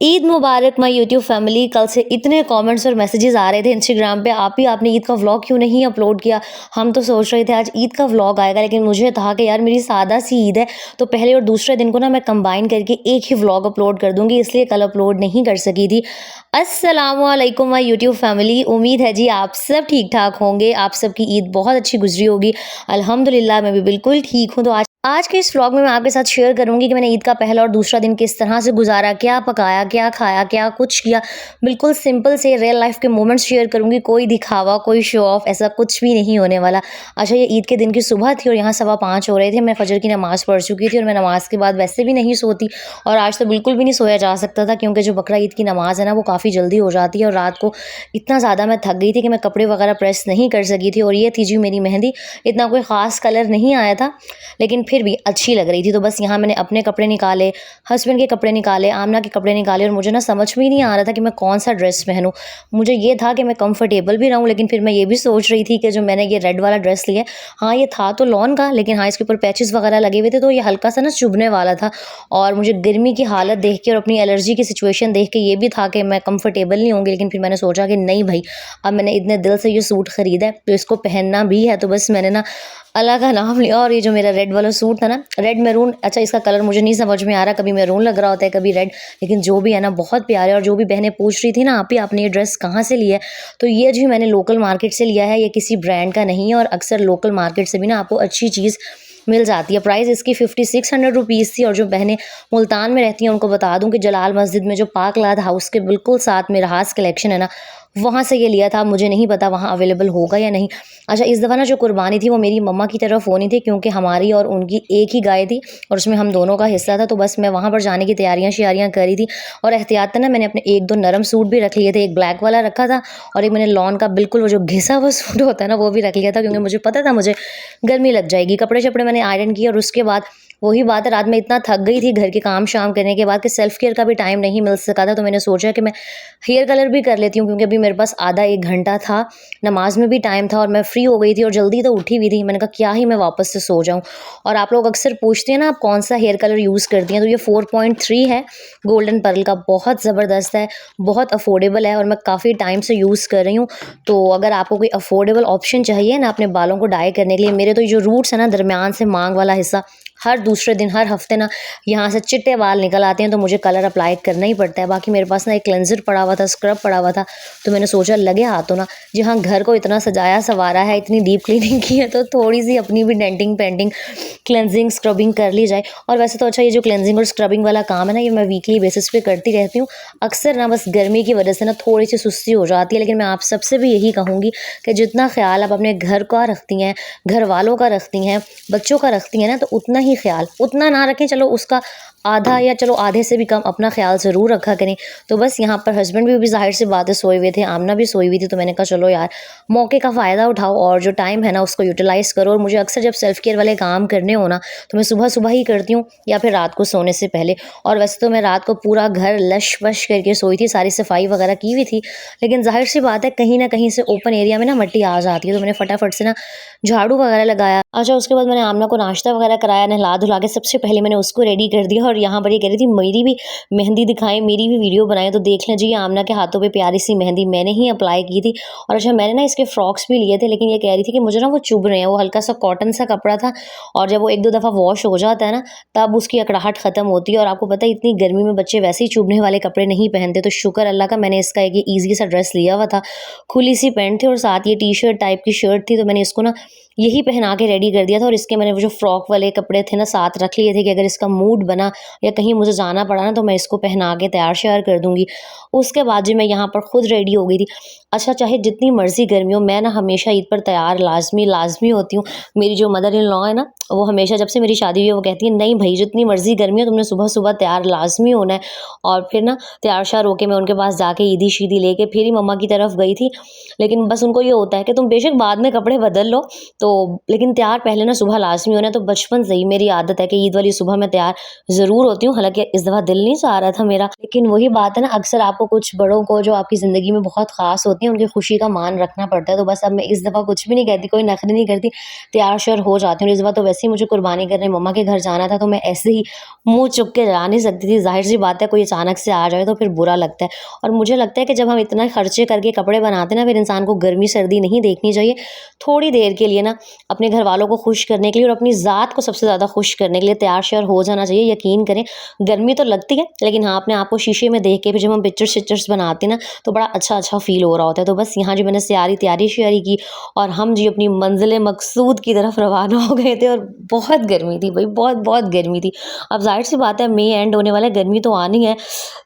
Eid Mubarak my YouTube family. कल से इतने कमेंट्स और मैसेजेस आ रहे थे इंस्टाग्राम पे, आपने ईद का व्लॉग क्यों नहीं अपलोड किया। हम तो सोच रहे थे आज ईद का व्लॉग आएगा, लेकिन मुझे था कि यार मेरी सादा सी ईद है, तो पहले और दूसरे दिन को ना मैं कंबाइन करके एक ही व्लॉग अपलोड कर दूंगी, इसलिए कल अपलोड नहीं कर सकी थी। अस्सलाम वालेकुम माय यूट्यूब फैमिली। उम्मीद है जी आप सब ठीक ठाक होंगे, आप सबकी ईद बहुत अच्छी गुजरी होगी। अल्हम्दुलिल्लाह मैं भी बिल्कुल ठीक हूँ। तो आज के इस व्लॉग में मैं आपके साथ शेयर करूंगी कि मैंने ईद का पहला और दूसरा दिन किस तरह से गुजारा, क्या पकाया, क्या खाया, क्या कुछ किया। बिल्कुल सिंपल से रियल लाइफ के मोमेंट्स शेयर करूंगी, कोई दिखावा, कोई शो ऑफ, ऐसा कुछ भी नहीं होने वाला। अच्छा, ये ईद के दिन की सुबह थी और यहाँ 5:15 हो रहे थे। मैं फजर की नमाज़ पढ़ चुकी थी और मैं नमाज के बाद वैसे भी नहीं सोती, और आज तो बिल्कुल भी नहीं सोया जा सकता था, क्योंकि जो बकरा ईद की नमाज़ है ना वो काफ़ी जल्दी हो जाती है। और रात को इतना ज़्यादा मैं थक गई थी कि मैं कपड़े वगैरह प्रेस नहीं कर सकी थी। और ये थी जी मेरी मेहंदी, इतना कोई ख़ास कलर नहीं आया था, लेकिन फिर भी अच्छी लग रही थी। तो बस यहाँ मैंने अपने कपड़े निकाले, हस्बैंड के कपड़े निकाले, आमना के कपड़े निकाले, और मुझे ना समझ में ही नहीं आ रहा था कि मैं कौन सा ड्रेस पहनूं। मुझे ये था कि मैं कंफर्टेबल भी रहूं, लेकिन फिर मैं ये भी सोच रही थी कि जो मैंने ये रेड वाला ड्रेस लिया है, हाँ ये था तो लॉन का, लेकिन हाँ इसके ऊपर पैचेस वगैरह लगे हुए थे, तो ये हल्का सा ना चुभने वाला था। और मुझे गर्मी की हालत देख के और अपनी एलर्जी की सिचुएशन देख के ये भी था कि मैं कंफर्टेबल नहीं होंगी। लेकिन फिर मैंने सोचा कि नहीं भाई, अब मैंने इतने दिल से ये सूट खरीदा है तो इसको पहनना भी है। तो बस मैंने ना अल्लाह का नाम लिया, और ये जो मेरा रेड वाला सूट था ना, रेड मैरून, अच्छा इसका कलर मुझे नहीं समझ में आ रहा, कभी मैरून लग रहा होता है कभी रेड, लेकिन जो भी है ना बहुत प्यारे। और जो भी बहनें पूछ रही थी ना आप ही आपने ये ड्रेस कहाँ से लिया है, तो ये जी मैंने लोकल मार्केट से लिया है, ये किसी ब्रांड का नहीं है। और अक्सर लोकल मार्केट से भी ना आपको अच्छी चीज़ मिल जाती है। प्राइस इसकी 5600 रुपीज़ थी। और जो बहनें मुल्तान में रहती हैं उनको बता दूं कि जलाल मस्जिद में जो पाक लाद हाउस के बिल्कुल साथ में रहास कलेक्शन है ना, वहाँ से ये लिया था। मुझे नहीं पता वहाँ अवेलेबल होगा या नहीं। अच्छा, इस दफ़ा ना जो कुर्बानी थी वो मेरी मम्मा की तरफ होनी थी, क्योंकि हमारी और उनकी एक ही गाय थी और उसमें हम दोनों का हिस्सा था। तो बस मैं वहाँ पर जाने की तैयारियाँ श्यारियाँ करी थी। और एहतियातन ना मैंने अपने 1-2 नरम सूट भी रख लिए थे, एक ब्लैक वाला रखा था और एक मैंने लॉन का बिल्कुल वो जो घिसा हुआ सूट होता है ना वो भी रख लिया था, क्योंकि मुझे पता था मुझे गर्मी लग जाएगी। कपड़े शपड़े मैंने आयरन किए, और उसके बाद वही बात है, रात में इतना थक गई थी घर के काम शाम करने के बाद कि सेल्फ केयर का भी टाइम नहीं मिल सका था। तो मैंने सोचा कि मैं हेयर कलर भी कर लेती हूँ, क्योंकि अभी मेरे पास आधा 1 घंटा था, नमाज में भी टाइम था और मैं फ्री हो गई थी और जल्दी तो उठी भी थी। मैंने कहा क्या ही मैं वापस से सो जाऊँ। और आप लोग अक्सर पूछते हैं ना आप कौन सा हेयर कलर यूज़ करती हैं, तो ये 4.3 है गोल्डन पर्ल का, बहुत ज़बरदस्त है, बहुत अफोर्डेबल है और मैं काफ़ी टाइम से यूज़ कर रही हूँ। तो अगर आपको कोई अफोर्डेबल ऑप्शन चाहिए ना अपने बालों को डाई करने के लिए, मेरे तो जो रूट्स है ना दरमियान से मांग वाला हिस्सा, हर दूसरे दिन हर हफ्ते ना यहाँ से चिट्टे बाल निकल आते हैं, तो मुझे कलर अप्लाई करना ही पड़ता है। बाकी मेरे पास ना एक क्लेंजर पड़ा हुआ था, स्क्रब पड़ा हुआ था, तो मैंने सोचा लगे हाथों ना, जी हाँ घर को इतना सजाया संवारा है, इतनी डीप क्लीनिंग की है, तो थोड़ी सी अपनी भी डेंटिंग पेंटिंग क्लेंजिंग स्क्रबिंग कर ली जाए। और वैसे तो अच्छा ये जो क्लेंजिंग और स्क्रबिंग वाला काम है ना, ये मैं वीकली बेसिस पे करती रहती हूँ। अक्सर ना बस गर्मी की वजह से ना थोड़ी सी सुस्ती हो जाती है, लेकिन मैं आप सबसे भी यही कहूँगी कि जितना ख्याल आप अपने घर का रखती हैं, घर वालों का रखती हैं, बच्चों का रखती हैं ना, तो उतना ही ख्याल, उतना ना रखें चलो उसका आधा, या चलो आधे से भी कम अपना ख्याल ज़रूर रखा करें। तो बस यहाँ पर हस्बैंड भी ज़ाहिर सी बात है सोए हुए थे, आमना भी सोई हुई थी, तो मैंने कहा चलो यार मौके का फ़ायदा उठाओ और जो टाइम है ना उसको यूटिलाइज़ करो। और मुझे अक्सर जब सेल्फ केयर वाले काम करने हो ना, तो मैं सुबह सुबह ही करती हूँ या फिर रात को सोने से पहले। और वैसे तो मैं रात को पूरा घर लश वश करके सोई थी, सारी सफाई वगैरह की हुई थी, लेकिन जाहिर सी बात है कहीं ना कहीं से ओपन एरिया में ना मिट्टी आ जाती है, तो मैंने फटाफट से ना झाड़ू वगैरह लगाया। अच्छा, उसके बाद मैंने आमना को नाश्ता वगैरह कराया, नहला धुला के सबसे पहले मैंने उसको रेडी कर दिया। और यहाँ पर ये कह रही थी मेरी भी मेहंदी दिखाएं, मेरी भी वीडियो बनाएं, तो देख लें जी आमना के हाथों पे प्यारी सी मेहंदी मैंने ही अप्लाई की थी। और अच्छा, मैंने ना इसके फ्रॉक्स भी लिए थे, लेकिन ये कह रही थी कि मुझे ना वो चुभ रहे हैं, वो हल्का सा कॉटन सा कपड़ा था, और जब वो 1-2 दफ़ा वॉश हो जाता है ना तब उसकी अकड़ाहट ख़त्म होती है। और आपको पता है इतनी गर्मी में बच्चे वैसे ही चुभने वाले कपड़े नहीं पहनते, तो शुक्र अल्लाह का मैंने इसका एक ईजी सा ड्रेस लिया हुआ था, खुली सी पैंट थी और साथ ये टी शर्ट टाइप की शर्ट थी, तो मैंने इसको ना यही पहना के रेडी कर दिया था। और इसके मैंने वो जो फ्रॉक वाले कपड़े थे ना साथ रख लिए थे कि अगर इसका मूड बना या कहीं मुझे जाना पड़ा ना तो मैं इसको पहना के तैयार श्यार कर दूंगी। उसके बाद जी मैं यहाँ पर खुद रेडी हो गई थी। अच्छा, चाहे जितनी मर्जी गर्मी हो, मैं ना हमेशा ईद पर तैयार लाजमी होती हूँ। मेरी जो मदर इन लॉ है ना, वो हमेशा जब से मेरी शादी हुई है वो कहती है नहीं भाई जितनी मर्जी गर्मी हो तुमने सुबह सुबह तैयार लाजमी होना है। और फिर ना तैयार श्यार होके मैं उनके पास जाके ईदी शीदी लेके फिर ही मम्मा की तरफ गई थी। लेकिन बस उनको ये होता है कि तुम बेशक बाद में कपड़े बदल लो, तो लेकिन तैयार पहले ना सुबह लाज़मी होना है, तो बचपन से ही मेरी आदत है कि ईद वाली सुबह मैं तैयार ज़रूर होती हूँ। हालाँकि इस दफ़ा दिल नहीं चाह रहा था मेरा, लेकिन वही बात है ना, अक्सर आपको कुछ बड़ों को जो आपकी ज़िंदगी में बहुत ख़ास होती हैं, उनकी खुशी का मान रखना पड़ता है। तो बस अब मैं इस दफ़ा कुछ भी नहीं कहती, कोई नखरे नहीं करती, तैयार-श्यार हो जाती हूँ। इस दफ़ा तो वैसे ही मुझे कुर्बानी करने मम्मा के घर जाना था, तो मैं ऐसे ही मुँह चुप के जा नहीं सकती थी। ज़ाहिर-सी बात है, कोई अचानक से आ जाए तो फिर बुरा लगता है। और मुझे लगता है कि जब हम इतना खर्चे करके कपड़े बनाते हैं ना, फिर इंसान को गर्मी-सर्दी नहीं देखनी चाहिए। थोड़ी देर के लिए ना अपने घरवालों को खुश करने के लिए और अपनी ज़ात को सबसे ज़्यादा खुश करने के लिए तैयार-श्यार हो जाना चाहिए। यकीन करें, गर्मी तो लगती है, लेकिन हाँ, अपने आप को शीशे में देख के फिर जब हम पिक्चर्स-शिक्चर्स बनाते हैं ना, तो बड़ा अच्छा-अच्छा फ़ील हो रहा होता है। तो बस यहाँ जी मैंने सारी तैयारी-श्यारी की और हम जी अपनी मंज़िल-ए-मक़सूद की तरफ रवाना हो गए थे और बहुत गर्मी थी भई, बहुत-बहुत गर्मी थी। अब ज़ाहिर-सी बात है, मई एंड होने वाला है, गर्मी तो आनी है,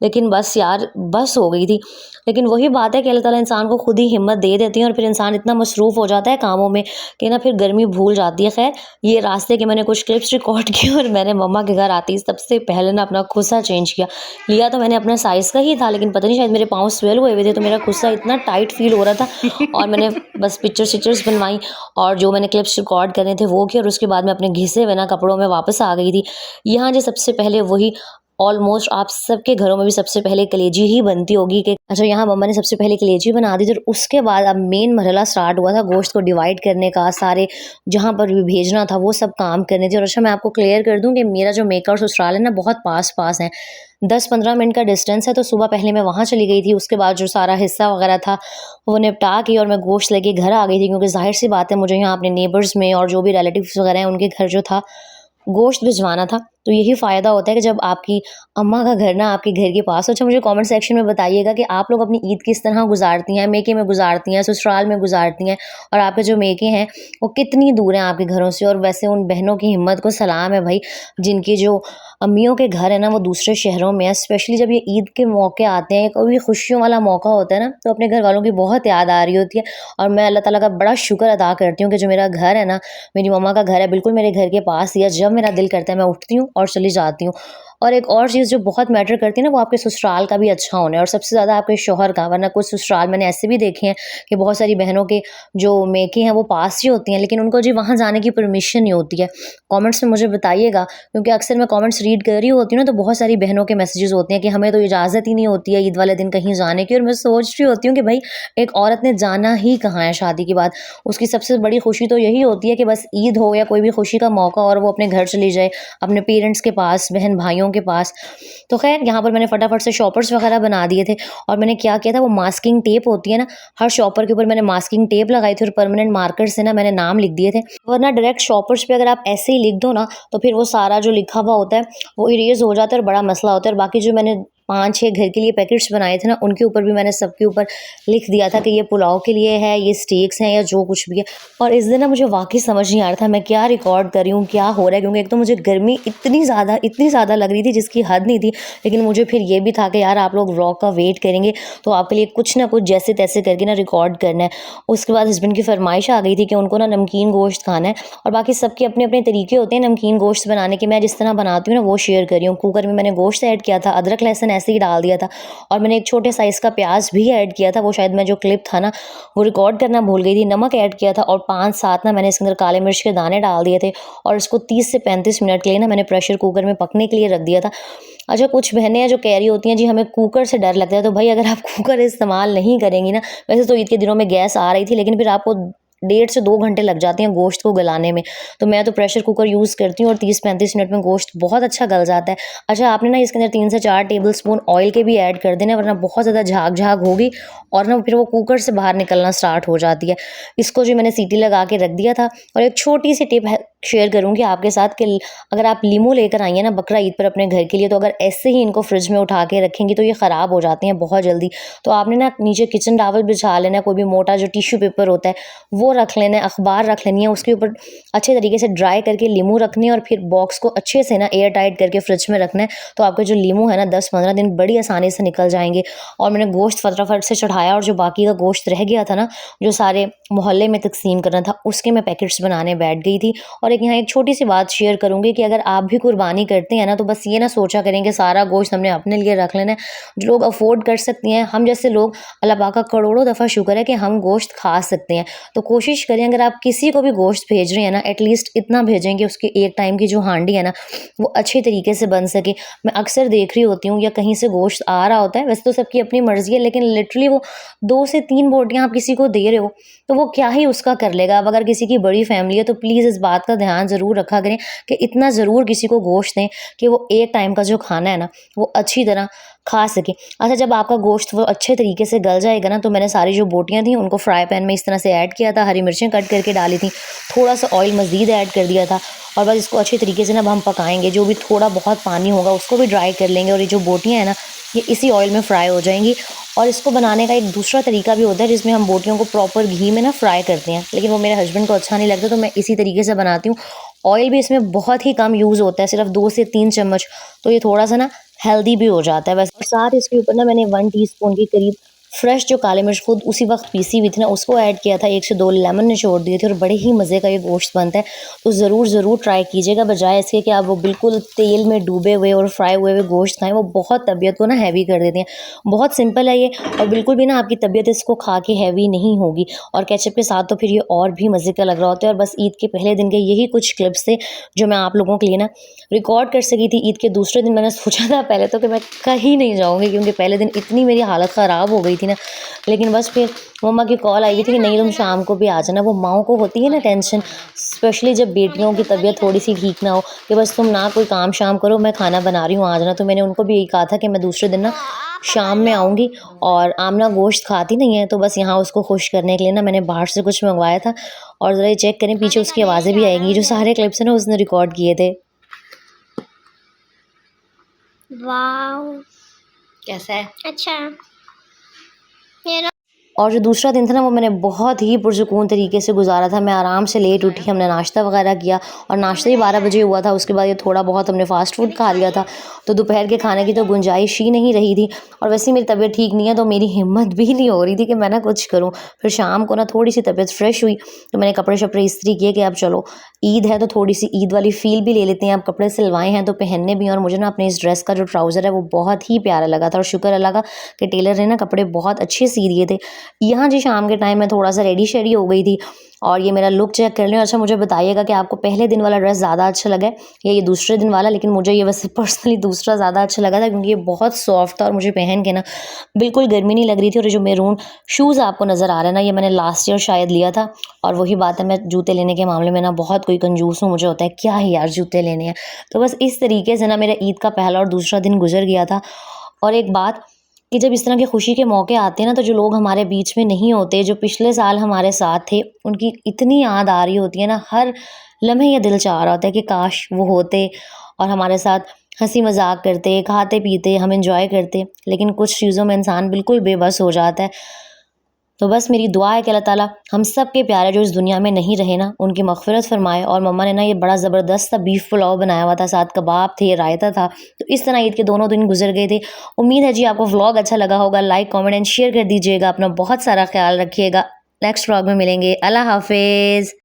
लेकिन बस यार, बस हो गई थी। लेकिन वही बात है कि अल्लाह ताला इंसान को खुद ही हिम्मत दे देती है और फिर इंसान इतना मसरूफ़ हो जाता है कामों में कि ना फिर गर्मी भूल जाती है। ख़ैर, ये रास्ते के मैंने कुछ क्लिप्स रिकॉर्ड किए और मैंने मम्मा के घर आते ही सबसे पहले ना अपना खुस्सा चेंज किया। लिया तो मैंने अपना साइज़ का ही था, लेकिन पता नहीं शायद मेरे पाँव स्वेल हुए हुए थे, तो मेरा खुस्सा इतना टाइट फ़ील हो रहा था और मैंने बस पिक्चर्स-शिक्चर्स बनवाई और जो मैंने क्लिप्स रिकॉर्ड करने थे वो किए और उसके बाद मैं अपने घिसे हुए ना कपड़ों में वापस आ गई थी। यहाँ जी सबसे पहले वही ऑलमोस्ट आप सबके घरों में भी सबसे पहले कलेजी ही बनती होगी कि अच्छा, यहाँ मम्मा ने सबसे पहले कलेजी बना दी थी और उसके बाद अब मेन मरहला स्टार्ट हुआ था गोश्त को डिवाइड करने का, सारे जहाँ पर भी भेजना था वो सब काम करने थे। और अच्छा, मैं आपको क्लियर कर दूँ कि मेरा जो मेका और ससुराल है ना, बहुत पास-पास हैं, 10-15 मिनट का डिस्टेंस है। तो सुबह पहले मैं वहाँ चली गई थी, उसके बाद जो सारा हिस्सा वगैरह था वो निपटा के और मैं गोश्त लेके घर आ गई थी, क्योंकि ज़ाहिर-सी बात है मुझे यहाँ अपने नेबर्स में और जो भी रिलेटिव्स वगैरह हैं उनके घर जो था गोश्त भिजवाना था। तो यही फ़ायदा होता है कि जब आपकी अम्मा का घर ना आपके घर के पास हो। अच्छा, मुझे कमेंट सेक्शन में बताइएगा कि आप लोग अपनी ईद किस तरह गुज़ारती हैं, मेके में गुज़ारती हैं, ससुराल में गुज़ारती हैं और आपके जो मेके हैं वो कितनी दूर हैं आपके घरों से। और वैसे उन बहनों की हिम्मत को सलाम है भाई, जिनकी जो अम्मियों के घर है ना वो दूसरे शहरों में है। स्पेशली जब ये ईद के मौके आते हैं, कोई भी खुशियों वाला मौका होता है ना, तो अपने घर वालों की बहुत याद आ रही होती है। और मैं अल्लाह ताला का बड़ा शुक्र अदा करती हूँ कि जो मेरा घर है ना, मेरी मम्मा का घर है, बिल्कुल मेरे घर के पास ही है। जब मेरा दिल करता है मैं उठती हूँ और चली जाती हूँ। और एक और चीज़ जो बहुत मैटर करती है ना, वो आपके ससुराल का भी अच्छा होना है और सबसे ज़्यादा आपके शौहर का। वरना कुछ ससुराल मैंने ऐसे भी देखे हैं कि बहुत सारी बहनों के जो मेके हैं वो पास ही होती हैं, लेकिन उनको जी वहाँ जाने की परमिशन नहीं होती है। कमेंट्स में मुझे बताइएगा, क्योंकि अक्सर मैं कमेंट्स रीड कर रही होती हूँ ना, तो बहुत सारी बहनों के मैसेजेस होते हैं कि हमें तो इजाज़त ही नहीं होती है ईद वाले दिन कहीं जाने की। और मैं सोच रही होती हूँ कि भाई, एक औरत ने जाना ही कहाँ है शादी के बाद। उसकी सबसे बड़ी खुशी तो यही होती है कि बस ईद हो या कोई भी खुशी का मौका और वो अपने घर चली जाए, अपने पेरेंट्स के पास, बहन भाइयों के पास। तो खैर, यहाँ पर मैंने फटाफट से शॉपर्स वगैरह बना दिए थे और मैंने क्या किया था, वो मास्किंग टेप होती है ना, हर शॉपर के ऊपर मैंने मास्किंग टेप लगाई थी और परमानेंट मार्कर से ना मैंने नाम लिख दिए थे। वरना डायरेक्ट शॉपर्स पे अगर आप ऐसे ही लिख दो ना, तो फिर वो सारा जो लिखा हुआ होता है वो इरेज हो जाता है और बड़ा मसला होता है। और बाकी जो मैंने 5-6 घर के लिए पैकेट्स बनाए थे ना, उनके ऊपर भी मैंने सबके ऊपर लिख दिया था कि ये पुलाव के लिए है, ये स्टेक्स हैं या जो कुछ भी है। और इस दिन ना मुझे वाक़ई समझ नहीं आ रहा था मैं क्या रिकॉर्ड कर रही हूँ, क्या हो रहा है, क्योंकि एक तो मुझे गर्मी इतनी ज़्यादा लग रही थी जिसकी हद नहीं थी। लेकिन मुझे फिर ये भी था कि यार आप लोग व्लॉग का वेट करेंगे, तो आपके लिए कुछ ना कुछ जैसे-तैसे करके ना रिकॉर्ड करना है। उसके बाद हस्बैंड की फ़रमाइश आ गई थी कि उनको ना नमकीन गोश्त खाना है और बाकी सबके अपने-अपने तरीके होते हैं नमकीन गोश्त बनाने के। मैं जिस तरह बनाती हूँ ना वो शेयर कर रही हूँ। कुकर में मैंने गोश्त ऐड किया था, अदरक लहसुन ऐसे ही डाल दिया था और मैंने एक छोटे साइज़ का प्याज भी ऐड किया था। वो शायद मैं जो क्लिप था ना वो रिकॉर्ड करना भूल गई थी। नमक ऐड किया था और 5-7 ना मैंने इसके अंदर काले मिर्च के दाने डाल दिए थे और इसको 30 से 35 मिनट के लिए ना मैंने प्रेशर कुकर में पकने के लिए रख दिया था। अच्छा, कुछ बहनें हैं जो कह रही होती हैं जी हमें कुकर से डर लगता है, तो भाई अगर आप कुकर इस्तेमाल नहीं करेंगी ना, वैसे तो ईद के दिनों में गैस आ रही थी, लेकिन फिर आपको 1.5 से 2 घंटे लग जाते हैं गोश्त को गलाने में। तो मैं तो प्रेशर कुकर यूज़ करती हूँ और 30-35 मिनट में गोश्त बहुत अच्छा गल जाता है। अच्छा, आपने ना इसके अंदर 3 से 4 टेबल स्पून ऑयल के भी ऐड कर देना, वरना बहुत ज़्यादा झाग-झाग होगी और ना फिर वो कुकर से बाहर निकलना स्टार्ट हो जाती है। इसको जो मैंने सीटी लगा के रख दिया था। और एक छोटी सी टिप है, शेयर करूँगी आपके साथ कि अगर आप लीमू लेकर आई हैं ना बकरा ईद पर अपने घर के लिए, तो अगर ऐसे ही इनको फ्रिज में उठा के रखेंगी तो ये ख़राब हो जाती हैं बहुत जल्दी। तो आपने ना नीचे किचन टॉवल बिछा लेना है, कोई भी मोटा जो टिश्यू पेपर होता है वो रख लेना है, अखबार रख लेनी है, उसके ऊपर अच्छे तरीके से ड्राई करके लीमू रखनी है और फिर बॉक्स को अच्छे से ना एयर टाइट करके फ्रिज में रखना है। तो आपके जो लीमू है ना 10-15 दिन बड़ी आसानी से निकल जाएंगे। और मैंने गोश्त फटाफट से चढ़ाया और जो बाकी का गोश्त रह गया था ना, जो सारे मोहल्ले में तकसीम करना था, उसके मैं पैकेट्स बनाने बैठ गई थी। और एक यहाँ एक छोटी-सी बात शेयर करूँगी कि अगर आप भी कुर्बानी करते हैं ना, तो बस ये ना सोचा करें कि सारा गोश्त हमने अपने लिए रख लेना है। जो लोग अफ़ोर्ड कर सकती हैं, हम जैसे लोग, अल्लाह पाक का करोड़ों दफ़ा शुक्र है कि हम गोश्त खा सकते हैं। तो कोशिश करें अगर आप किसी को भी गोश्त भेज रहे हैं ना, एटलीस्ट इतना भेजें कि उसकी एक टाइम की जो हांडी है ना, वो अच्छे तरीके से बन सके। मैं अक्सर देख रही होती हूँ या कहीं से गोश्त आ रहा होता है, वैसे तो सबकी अपनी मर्ज़ी है, लेकिन लिटरली वो 2 से 3 बोटियाँ आप किसी को दे रहे हो, तो वो क्या ही उसका कर लेगा। अब अगर किसी की बड़ी फैमिली है तो प्लीज़ इस बात का ध्यान ज़रूर रखा करें कि इतना ज़रूर किसी को गोश्त दें कि वो एक टाइम का जो खाना है ना, वो अच्छी तरह खा सके। अच्छा, जब आपका गोश्त वो अच्छे तरीके से गल जाएगा ना, तो मैंने सारी जो बोटियाँ थी उनको फ्राई पैन में इस तरह से ऐड किया था, हरी मिर्चें कट करके डाली थी, थोड़ा सा ऑयल मज़ीद ऐड कर दिया था और बस इसको अच्छी तरीके से ना अब हम पकाएँगे। जो भी थोड़ा बहुत पानी होगा उसको भी ड्राई कर लेंगे और ये जो बोटियाँ हैं ना, ये इसी ऑयल में फ्राई हो जाएंगी। और इसको बनाने का एक दूसरा तरीका भी होता है जिसमें हम बोटियों को प्रॉपर घी में ना फ्राई करते हैं, लेकिन वो मेरे हस्बैंड को अच्छा नहीं लगता, तो मैं इसी तरीके से बनाती हूँ। ऑयल भी इसमें बहुत ही कम यूज़ होता है, सिर्फ 2 से 3 चम्मच, तो ये थोड़ा सा ना हेल्दी भी हो जाता है। बस और साथ इसके ऊपर ना मैंने 1 टीस्पून के करीब फ्रेश जो काली मिर्च खुद उसी वक्त पीसी हुई थी ना, उसको ऐड किया था, 1 से 2 लेमन निचोड़ दिए थे और बड़े ही मज़े का ये गोश्त बनता है। तो ज़रूर ट्राई कीजिएगा, बजाय इसके कि आप वो बिल्कुल तेल में डूबे हुए और फ्राई हुए हुए गोश्त खाएं, वो बहुत तबीयत को ना हैवी कर देते हैं। बहुत सिंपल है ये और बिल्कुल भी ना आपकी तबीयत इसको खा के हैवी नहीं होगी और केचप के साथ तो फिर ये और भी मज़े का लग रहा होता है। और बस ईद के पहले दिन के यही कुछ क्लिप्स थे जो मैं आप लोगों के लिए ना रिकॉर्ड कर सकी थी। ईद के दूसरे दिन मैंने सोचा था पहले तो कि मैं कहीं नहीं जाऊँगी, क्योंकि पहले दिन इतनी मेरी हालत ख़राब हो गई थी ना, लेकिन बस फिर मम्मा की कॉल आई हुई थी कि नहीं तुम शाम को भी आ जाना। वो माँओं को होती है ना टेंशन, स्पेशली जब बेटियों की तबीयत थोड़ी सी ठीक ना हो, कि बस तुम ना कोई काम शाम करो, मैं खाना बना रही हूँ, आ जाना। तो मैंने उनको भी यही कहा था कि मैं दूसरे दिन ना शाम में आऊँगी। और आमना गोश्त खाती नहीं है, तो बस यहाँ उसको खुश करने के लिए ना मैंने बाहर से कुछ मंगवाया था। और ज़रा ये चेक करें, पीछे उसकी आवाज़ें भी आएंगी, जो सारे क्लिप्स हैं ना उसने रिकॉर्ड किए थे। वाओ, कैसा है? अच्छा। ये ना और जो दूसरा दिन था ना, वो मैंने बहुत ही पुरसुकून तरीके से गुजारा था। मैं आराम से लेट उठी, हमने नाश्ता वगैरह किया और नाश्ता ही 12 बजे हुआ था। उसके बाद ये थोड़ा बहुत हमने फ़ास्ट फूड खा लिया था, तो दोपहर के खाने की तो गुंजाइश ही नहीं रही थी। और वैसे ही मेरी तबीयत ठीक नहीं है, तो मेरी हिम्मत भी नहीं हो रही थी कि मैं ना कुछ करूँ। फिर शाम को ना थोड़ी सी तबीयत फ्रेश हुई, तो मैंने कपड़े शपड़े इस्त्री किए कि अब चलो ईद है तो थोड़ी सी ईद वाली फ़ील भी ले लेते हैं। अब कपड़े सिलवाए हैं तो पहनने भी हैं। और मुझे ना अपने इस ड्रेस का जो ट्राउज़र है वो बहुत ही प्यारा लगा था और शुक्र अल्लाह का कि टेलर ने ना कपड़े बहुत अच्छे सी दिए थे। यहाँ जी शाम के टाइम मैं थोड़ा-सा रेडी शेडी हो गई थी और ये मेरा लुक चेक कर लें। अच्छा, मुझे बताइएगा कि आपको पहले दिन वाला ड्रेस ज़्यादा अच्छा लगा है या ये दूसरे दिन वाला? लेकिन मुझे ये वैसे पर्सनली दूसरा ज़्यादा अच्छा लगा था, क्योंकि ये बहुत सॉफ्ट था और मुझे पहन के ना बिल्कुल गर्मी नहीं लग रही थी। और ये जो मैरून शूज़ आपको नज़र आ रहा है ना, ये मैंने लास्ट ईयर शायद लिया था। और वही बात है, मैं जूते लेने के मामले में ना बहुत कोई कंजूस हूँ, मुझे होता है क्या है यार जूते लेने हैं। तो बस इस तरीके से ना मेरा ईद का पहला और दूसरा दिन गुजर गया था। और एक बात कि जब इस तरह के खुशी के मौके आते हैं ना, तो जो लोग हमारे बीच में नहीं होते, जो पिछले साल हमारे साथ थे, उनकी इतनी याद आ रही होती है ना, हर लम्हे ये दिल चाह रहा होता है कि काश वो होते और हमारे साथ हंसी मजाक करते, खाते पीते, हम इंजॉय करते। लेकिन कुछ चीज़ों में इंसान बिल्कुल बेबस हो जाता है। तो बस मेरी दुआ है कि अल्लाह ताला हम सब के प्यारे जो इस दुनिया में नहीं रहे ना, उनकी मग़फ़िरत फ़रमाए। और मम्मा ने ना ये बड़ा ज़बरदस्त सा बीफ पुलाव बनाया हुआ था, साथ कबाब थे, रायता था। तो इस तरह ईद के दोनों दिन गुजर गए थे। उम्मीद है जी आपको व्लॉग अच्छा लगा होगा। लाइक, कमेंट एंड शेयर कर दीजिएगा। अपना बहुत सारा ख़्याल रखिएगा। नेक्स्ट व्लॉग में मिलेंगे। अल्लाह हाफ़िज़।